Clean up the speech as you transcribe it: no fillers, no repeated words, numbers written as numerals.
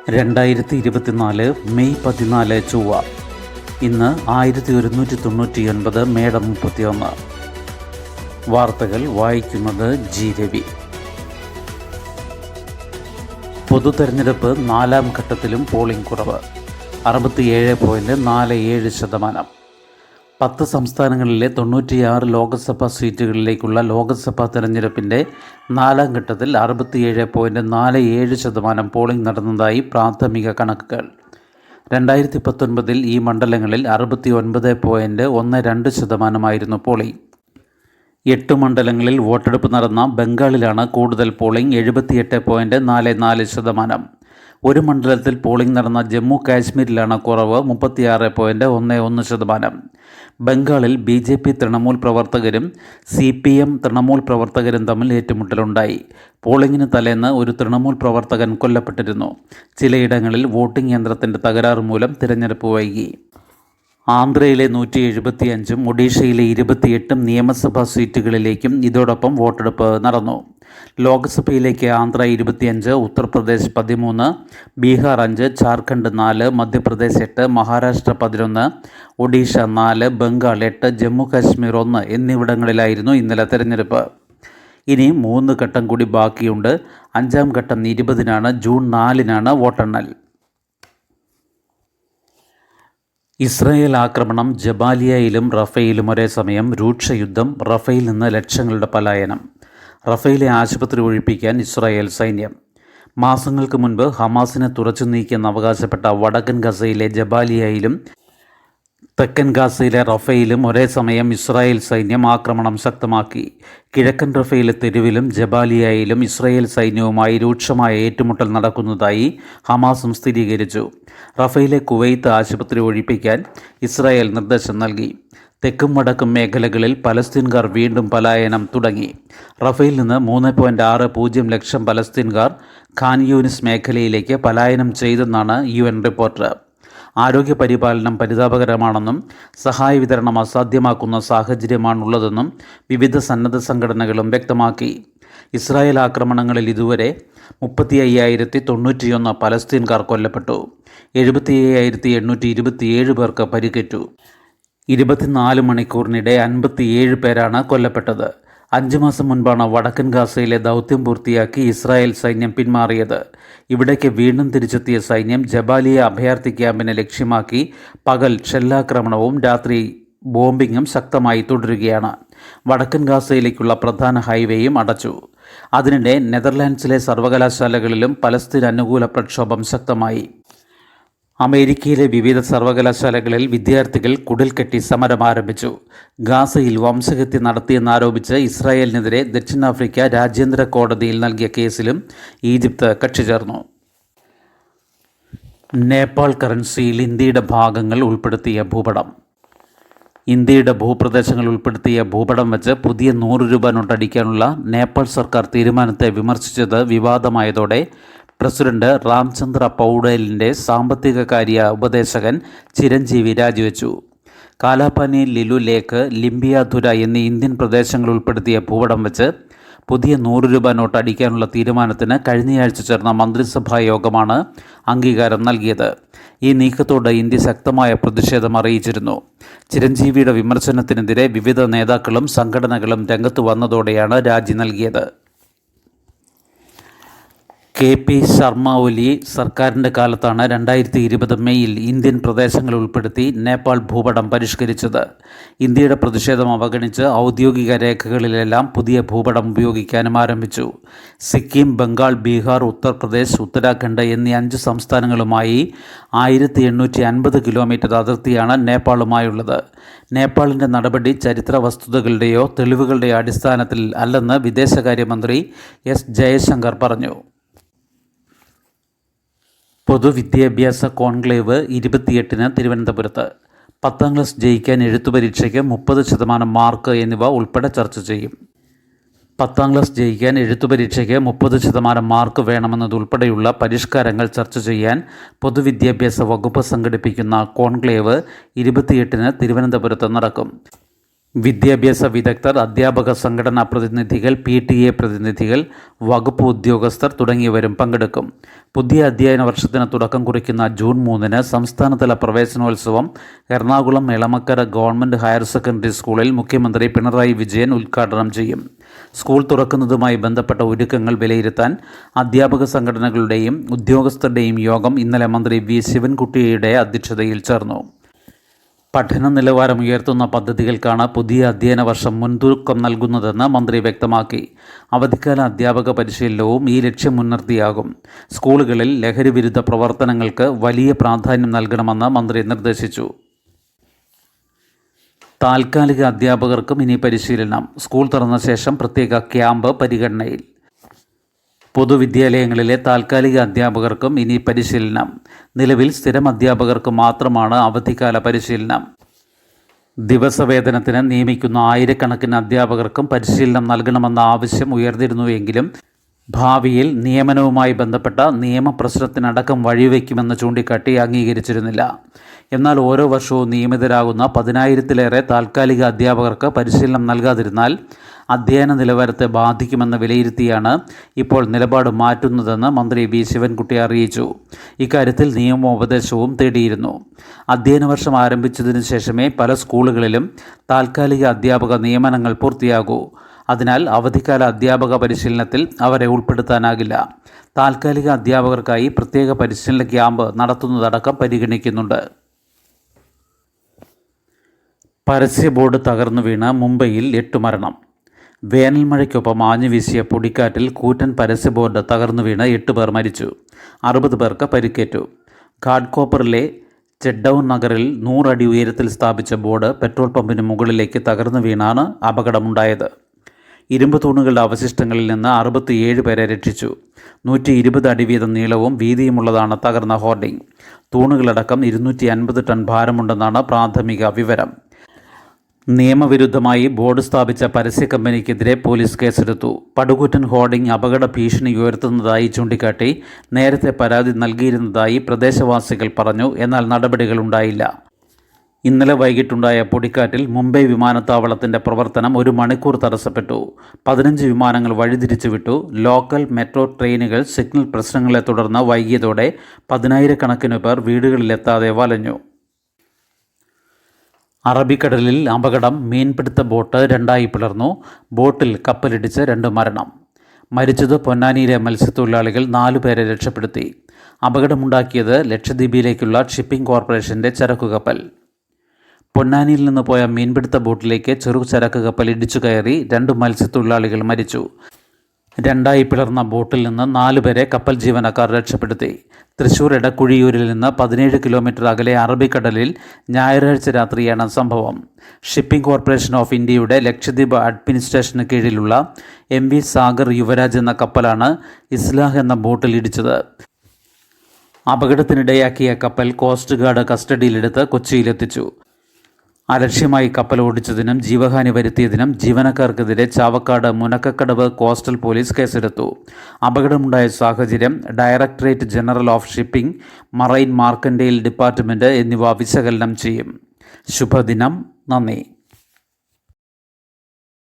2024 May 14 ചൊവ്വ. ഇന്ന് 1199 മേടം 31. വാർത്തകൾ വായിക്കുന്നത് ജി രവി. പൊതു തെരഞ്ഞെടുപ്പ് 4ാം ഘട്ടത്തിലും പോളിംഗ് കുറവ്. 67.47%. 10 സംസ്ഥാനങ്ങളിലെ 96 ലോക്സഭാ സീറ്റുകളിലേക്കുള്ള ലോക്സഭാ തെരഞ്ഞെടുപ്പിൻ്റെ 4ാം ഘട്ടത്തിൽ 67.47% പോളിംഗ് നടന്നതായി പ്രാഥമിക കണക്കുകൾ. 2019 ഈ മണ്ഡലങ്ങളിൽ 69.12% പോളിംഗ്. 8 മണ്ഡലങ്ങളിൽ വോട്ടെടുപ്പ് നടന്ന ബംഗാളിലാണ് കൂടുതൽ പോളിംഗ്, 78.44%. ഒരു മണ്ഡലത്തിൽ പോളിംഗ് നടന്ന ജമ്മു കാശ്മീരിലാണ് കുറവ്, 36.11%. ബംഗാളിൽ BJP തൃണമൂൽ പ്രവർത്തകരും CPM തൃണമൂൽ പ്രവർത്തകരും തമ്മിൽ ഏറ്റുമുട്ടലുണ്ടായി. പോളിംഗിന് തലേന്ന് ഒരു തൃണമൂൽ പ്രവർത്തകൻ കൊല്ലപ്പെട്ടിരുന്നു. ചിലയിടങ്ങളിൽ വോട്ടിംഗ് യന്ത്രത്തിൻ്റെ തകരാറ് മൂലം തിരഞ്ഞെടുപ്പ് വൈകി. ആന്ധ്രയിലെ 175 ഒഡീഷയിലെ 28 നിയമസഭാ സീറ്റുകളിലേക്കും ഇതോടൊപ്പം വോട്ടെടുപ്പ് നടന്നു. ലോക്സഭയിലേക്ക് ആന്ധ്ര 25, ഉത്തർപ്രദേശ് 13, ബീഹാർ 5, ജാർഖണ്ഡ് 4, മധ്യപ്രദേശ് 8, മഹാരാഷ്ട്ര 11, ഒഡീഷ 4, ബംഗാൾ 8, ജമ്മു കാശ്മീർ 1 എന്നിവിടങ്ങളിലായിരുന്നു ഇന്നലെ തെരഞ്ഞെടുപ്പ്. ഇനി 3 ഘട്ടം കൂടി ബാക്കിയുണ്ട്. 5ാം ഘട്ടം 20-നാണ്. ജൂൺ 4-നാണ് വോട്ടെണ്ണൽ. ഇസ്രായേൽ ആക്രമണം. ജബാലിയയിലും റഫയിലും ഒരേ സമയം രൂക്ഷയുദ്ധം. റഫയിൽ നിന്ന് ലക്ഷങ്ങളുടെ പലായനം. റഫയിലെ ആശുപത്രി ഒഴിപ്പിക്കാൻ ഇസ്രായേൽ സൈന്യം. മാസങ്ങൾക്ക് മുൻപ് ഹമാസിനെ തുറച്ചു നീക്കിയെന്ന് അവകാശപ്പെട്ട വടക്കൻ ഗസയിലെ ജബാലിയയിലും തെക്കൻ ഗാസയിലെ റഫയിലും ഒരേ സമയം ഇസ്രായേൽ സൈന്യം ആക്രമണം ശക്തമാക്കി. കിഴക്കൻ റഫയിലെ തെരുവിലും ജബാലിയയിലും ഇസ്രായേൽ സൈന്യവുമായി രൂക്ഷമായ ഏറ്റുമുട്ടൽ നടക്കുന്നതായി ഹമാസും സ്ഥിരീകരിച്ചു. റഫയിലെ കുവൈത്ത് ആശുപത്രി ഒഴിപ്പിക്കാൻ ഇസ്രായേൽ നിർദ്ദേശം നൽകി. തെക്കും വടക്കും മേഖലകളിൽ പലസ്തീൻകാർ വീണ്ടും പലായനം തുടങ്ങി. റഫയിൽ നിന്ന് 3.60 ലക്ഷം പലസ്തീൻകാർ ഖാൻ യൂനിസ് മേഖലയിലേക്ക് പലായനം ചെയ്തെന്നാണ് UN റിപ്പോർട്ട്. ആരോഗ്യ പരിപാലനം പരിതാപകരമാണെന്നും സഹായ വിതരണം അസാധ്യമാക്കുന്ന സാഹചര്യമാണുള്ളതെന്നും വിവിധ സന്നദ്ധ സംഘടനകളും വ്യക്തമാക്കി. ഇസ്രായേൽ ആക്രമണങ്ങളിൽ ഇതുവരെ 35,091 പലസ്തീൻകാർ കൊല്ലപ്പെട്ടു. 75,827 പേർക്ക് പരിക്കേറ്റു. 24 മണിക്കൂറിനിടെ 57 പേരാണ് കൊല്ലപ്പെട്ടത്. 5 മാസം മുൻപാണ് വടക്കൻ ഗാസയിലെ ദൗത്യം പൂർത്തിയാക്കി ഇസ്രായേൽ സൈന്യം പിന്മാറിയത്. ഇവിടേക്ക് വീണ്ടും തിരിച്ചെത്തിയ സൈന്യം ജബാലിയ അഭയാർത്ഥി ക്യാമ്പിനെ ലക്ഷ്യമാക്കി പകൽ ഷെല്ലാക്രമണവും രാത്രി ബോംബിങ്ങും ശക്തമായി തുടരുകയാണ്. വടക്കൻ ഗാസയിലേക്കുള്ള പ്രധാന ഹൈവേയും അടച്ചു. അതിനിടെ നെതർലാൻഡ്സിലെ സർവകലാശാലകളിലും പലസ്തീൻ അനുകൂല പ്രക്ഷോഭം ശക്തമായി. അമേരിക്കയിലെ വിവിധ സർവകലാശാലകളിൽ വിദ്യാർത്ഥികൾ കുടിൽ കെട്ടി സമരം ആരംഭിച്ചു. ഗാസയിൽ വംശഹത്യ നടത്തിയെന്നാരോപിച്ച് ഇസ്രായേലിനെതിരെ ദക്ഷിണാഫ്രിക്ക രാജ്യാന്തര കോടതിയിൽ നൽകിയ കേസിലും ഈജിപ്ത് കക്ഷി ചേർന്നു. നേപ്പാൾ കറൻസിയിൽ ഇന്ത്യയുടെ ഭാഗങ്ങൾ ഉൾപ്പെടുത്തിയ ഭൂപടം. ഇന്ത്യയുടെ ഭൂപ്രദേശങ്ങൾ ഉൾപ്പെടുത്തിയ ഭൂപടം വെച്ച് പുതിയ 100 രൂപ നോട്ട് അടിക്കാനുള്ള നേപ്പാൾ സർക്കാർ തീരുമാനത്തെ വിമർശിച്ചത് വിവാദമായതോടെ പ്രസിഡന്റ് രാംചന്ദ്ര പൗഡേലിൻ്റെ സാമ്പത്തിക കാര്യ ഉപദേശകൻ ചിരഞ്ജീവി രാജിവെച്ചു. കാലാപാനി, ലിലു ലേക്ക്, ലിംബിയാധുര എന്നീ ഇന്ത്യൻ പ്രദേശങ്ങൾ ഉൾപ്പെടുത്തിയ ഭൂപടം വെച്ച് പുതിയ 100 രൂപ നോട്ട് അടിക്കാനുള്ള തീരുമാനത്തിന് കഴിഞ്ഞയാഴ്ച ചേർന്ന മന്ത്രിസഭാ യോഗമാണ് അംഗീകാരം നൽകിയത്. ഈ നീക്കത്തോട് ഇന്ത്യ ശക്തമായ പ്രതിഷേധം അറിയിച്ചിരുന്നു. ചിരഞ്ജീവിയുടെ വിമർശനത്തിനെതിരെ വിവിധ നേതാക്കളും സംഘടനകളും രംഗത്ത് വന്നതോടെയാണ് രാജി നൽകിയത്. KP ശർമ്മ ഒലി സർക്കാരിൻ്റെ കാലത്താണ് 2020 മെയ്യിൽ ഇന്ത്യൻ പ്രദേശങ്ങൾ ഉൾപ്പെടുത്തി നേപ്പാൾ ഭൂപടം പരിഷ്കരിച്ചത്. ഇന്ത്യയുടെ പ്രതിഷേധം അവഗണിച്ച് ഔദ്യോഗിക രേഖകളിലെല്ലാം പുതിയ ഭൂപടം ഉപയോഗിക്കാനും ആരംഭിച്ചു. സിക്കിം, ബംഗാൾ, ബീഹാർ, ഉത്തർപ്രദേശ്, ഉത്തരാഖണ്ഡ് എന്നീ 5 സംസ്ഥാനങ്ങളുമായി 1850 കിലോമീറ്റർ അതിർത്തിയാണ് നേപ്പാളുമായുള്ളത്. നേപ്പാളിൻ്റെ നടപടി ചരിത്ര വസ്തുതകളുടെയോ തെളിവുകളുടെയോ അടിസ്ഥാനത്തിൽ അല്ലെന്ന് വിദേശകാര്യമന്ത്രി S ജയശങ്കർ പറഞ്ഞു. പൊതുവിദ്യാഭ്യാസ കോൺക്ലേവ് 28-ന് തിരുവനന്തപുരത്ത്. 10ാം ക്ലാസ് ജയിക്കാൻ എഴുത്തുപരീക്ഷയ്ക്ക് 30% മാർക്ക് എന്നിവ ഉൾപ്പെടെ ചർച്ച ചെയ്യും. 10ാം ക്ലാസ് ജയിക്കാൻ എഴുത്തുപരീക്ഷയ്ക്ക് 30% മാർക്ക് വേണമെന്നതുൾപ്പെടെയുള്ള പരിഷ്കാരങ്ങൾ ചർച്ച ചെയ്യാൻ പൊതുവിദ്യാഭ്യാസ വകുപ്പ് സംഘടിപ്പിക്കുന്ന കോൺക്ലേവ് 28-ന് തിരുവനന്തപുരത്ത് നടക്കും. വിദ്യാഭ്യാസ വിദഗ്ധർ, അധ്യാപക സംഘടനാ പ്രതിനിധികൾ, PTA പ്രതിനിധികൾ, വകുപ്പ് ഉദ്യോഗസ്ഥർ തുടങ്ങിയവരും പങ്കെടുക്കും. പുതിയ അധ്യയന വർഷത്തിന് തുടക്കം കുറിക്കുന്ന ജൂൺ 3-ന് സംസ്ഥാനതല പ്രവേശനോത്സവം Ernakulam Elamakkara government higher secondary സ്കൂളിൽ മുഖ്യമന്ത്രി പിണറായി വിജയൻ ഉദ്ഘാടനം ചെയ്യും. സ്കൂൾ തുറക്കുന്നതുമായി ബന്ധപ്പെട്ട ഒരുക്കങ്ങൾ വിലയിരുത്താൻ അധ്യാപക സംഘടനകളുടെയും ഉദ്യോഗസ്ഥരുടെയും യോഗം ഇന്നലെ മന്ത്രി വി. ശിവൻകുട്ടിയുടെ അധ്യക്ഷതയിൽ ചേർന്നു. പഠന നിലവാരം ഉയർത്തുന്ന പദ്ധതികൾക്കാണ് പുതിയ അധ്യയന വർഷം മുൻതൂക്കം നൽകുന്നതെന്ന് മന്ത്രി വ്യക്തമാക്കി. അവധിക്കാല അധ്യാപക പരിശീലനവും ഈ ലക്ഷ്യം മുൻനിർത്തിയാകും. സ്കൂളുകളിൽ ലഹരിവിരുദ്ധ പ്രവർത്തനങ്ങൾക്ക് വലിയ പ്രാധാന്യം നൽകണമെന്ന് മന്ത്രി നിർദ്ദേശിച്ചു. താൽക്കാലിക അധ്യാപകർക്കും ഇനി പരിശീലനം. സ്കൂൾ തുറന്ന ശേഷം പ്രത്യേക ക്യാമ്പ് പരിഗണനയിൽ. പൊതുവിദ്യാലയങ്ങളിലെ താൽക്കാലിക അധ്യാപകർക്കും ഇനി പരിശീലനം. നിലവിൽ സ്ഥിരം അധ്യാപകർക്ക് മാത്രമാണ് അവധിക്കാല പരിശീലനം. ദിവസവേതനത്തിന് നിയമിക്കുന്ന ആയിരക്കണക്കിന് അധ്യാപകർക്കും പരിശീലനം നൽകണമെന്ന ആവശ്യം ഉയർന്നിരുന്നുവെങ്കിലും ഭാവിയിൽ നിയമനവുമായി ബന്ധപ്പെട്ട നിയമപ്രശ്നത്തിനടക്കം വഴിവെക്കുമെന്ന് ചൂണ്ടിക്കാട്ടി അംഗീകരിച്ചിരുന്നില്ല. എന്നാൽ ഓരോ വർഷവും നിയമിതരാകുന്ന 10,000-ലേറെ താൽക്കാലിക അധ്യാപകർക്ക് പരിശീലനം നൽകാതിരുന്നാൽ അധ്യയന നിലവാരത്തെ ബാധിക്കുമെന്ന് വിലയിരുത്തിയാണ് ഇപ്പോൾ നിലപാട് മാറ്റുന്നതെന്ന് മന്ത്രി വി. ശിവൻകുട്ടി അറിയിച്ചു. ഇക്കാര്യത്തിൽ നിയമോപദേശവും തേടിയിരുന്നു. അധ്യയന വർഷം ആരംഭിച്ചതിനു ശേഷമേ പല സ്കൂളുകളിലും താൽക്കാലിക അധ്യാപക നിയമനങ്ങൾ പൂർത്തിയാകൂ. അതിനാൽ അവധിക്കാല അധ്യാപക പരിശീലനത്തിൽ അവരെ ഉൾപ്പെടുത്താനാകില്ല. താൽക്കാലിക അധ്യാപകർക്കായി പ്രത്യേക പരിശീലന ക്യാമ്പ് നടത്തുന്നതടക്കം പരിഗണിക്കുന്നുണ്ട്. പരസ്യ ബോർഡ് തകർന്നു വീണ് മുംബൈയിൽ 8 മരണം. വേനൽമഴയ്ക്കൊപ്പം ആഞ്ഞുവീശിയ പൊടിക്കാറ്റിൽ കൂറ്റൻ പരസ്യ ബോർഡ് തകർന്നു വീണ് 8 പേർ മരിച്ചു. 60 പേർക്ക് പരിക്കേറ്റു. ഘാട്കോപ്പറിലെ ചെഡൌൺ നഗറിൽ 100 അടി ഉയരത്തിൽ സ്ഥാപിച്ച ബോർഡ് പെട്രോൾ പമ്പിന് മുകളിലേക്ക് തകർന്നു വീണാണ് അപകടമുണ്ടായത്. ഇരുമ്പ് തൂണുകളുടെ അവശിഷ്ടങ്ങളിൽ നിന്ന് 67 പേരെ രക്ഷിച്ചു. 120 അടി വീതം നീളവും വീതിയുമുള്ളതാണ് തകർന്ന ഹോർഡിംഗ്. തൂണുകളടക്കം 250 ടൺ ഭാരമുണ്ടെന്നാണ് പ്രാഥമിക വിവരം. നിയമവിരുദ്ധമായി ബോർഡ് സ്ഥാപിച്ച പരസ്യ കമ്പനിക്കെതിരെ പോലീസ് കേസെടുത്തു. പടുകൂറ്റൻ ഹോർഡിംഗ് അപകട ഭീഷണി ഉയർത്തുന്നതായി ചൂണ്ടിക്കാട്ടി നേരത്തെ പരാതി നൽകിയിരുന്നതായി പ്രദേശവാസികൾ പറഞ്ഞു. എന്നാൽ നടപടികളുണ്ടായില്ല. ഇന്നലെ വൈകിട്ടുണ്ടായ പൊടിക്കാറ്റിൽ മുംബൈ വിമാനത്താവളത്തിൻ്റെ പ്രവർത്തനം 1 മണിക്കൂർ തടസ്സപ്പെട്ടു. 15 വിമാനങ്ങൾ വഴിതിരിച്ചുവിട്ടു. ലോക്കൽ മെട്രോ ട്രെയിനുകൾ സിഗ്നൽ പ്രശ്നങ്ങളെ തുടർന്ന് വൈകിയതോടെ 10,000-കണക്കിന് പേർ വീടുകളിലെത്താതെ വലഞ്ഞു. അറബിക്കടലിൽ അപകടം. മീൻപിടുത്ത ബോട്ട് 2ആയി പിളർന്നു. ബോട്ടിൽ കപ്പലിടിച്ച് 2 മരണം. മരിച്ചത് പൊന്നാനിയിലെ മത്സ്യത്തൊഴിലാളികൾ. 4 പേരെ രക്ഷപ്പെടുത്തി. അപകടമുണ്ടാക്കിയത് ലക്ഷദ്വീപിലേക്കുള്ള ഷിപ്പിംഗ് കോർപ്പറേഷൻ്റെ ചരക്കു കപ്പൽ. പൊന്നാനിയിൽ നിന്ന് പോയ മീൻപിടുത്ത ബോട്ടിലേക്ക് ചെറു ചരക്ക് കപ്പൽ ഇടിച്ചു കയറി 2 മത്സ്യത്തൊഴിലാളികൾ മരിച്ചു. 2ആയി പിളർന്ന ബോട്ടിൽ നിന്ന് 4 പേരെ കപ്പൽ ജീവനക്കാർ രക്ഷപ്പെടുത്തി. തൃശൂർ എടക്കുഴിയൂരിൽ നിന്ന് 17 കിലോമീറ്റർ അകലെ അറബിക്കടലിൽ ഞായറാഴ്ച രാത്രിയാണ് സംഭവം. ഷിപ്പിംഗ് കോർപ്പറേഷൻ ഓഫ് ഇന്ത്യയുടെ ലക്ഷദ്വീപ് അഡ്മിനിസ്ട്രേഷന് കീഴിലുള്ള MV സാഗർ യുവരാജ് എന്ന കപ്പലാണ് ഇസ്ലാഹ് എന്ന ബോട്ടിൽ ഇടിച്ചത്. അപകടത്തിനിടയാക്കിയ കപ്പൽ കോസ്റ്റ് ഗാർഡ് കസ്റ്റഡിയിലെടുത്ത് കൊച്ചിയിലെത്തിച്ചു. അലക്ഷ്യമായി കപ്പൽ ഓടിച്ചതിനും ജീവഹാനി വരുത്തിയതിനും ജീവനക്കാർക്കെതിരെ ചാവക്കാട് മുനക്കക്കടവ് കോസ്റ്റൽ പോലീസ് കേസെടുത്തു. അപകടമുണ്ടായ സാഹചര്യം directorate general of shipping, marine mercantile department എന്നിവ വിശകലനം ചെയ്യും. ശുഭദിനം. നന്ദി.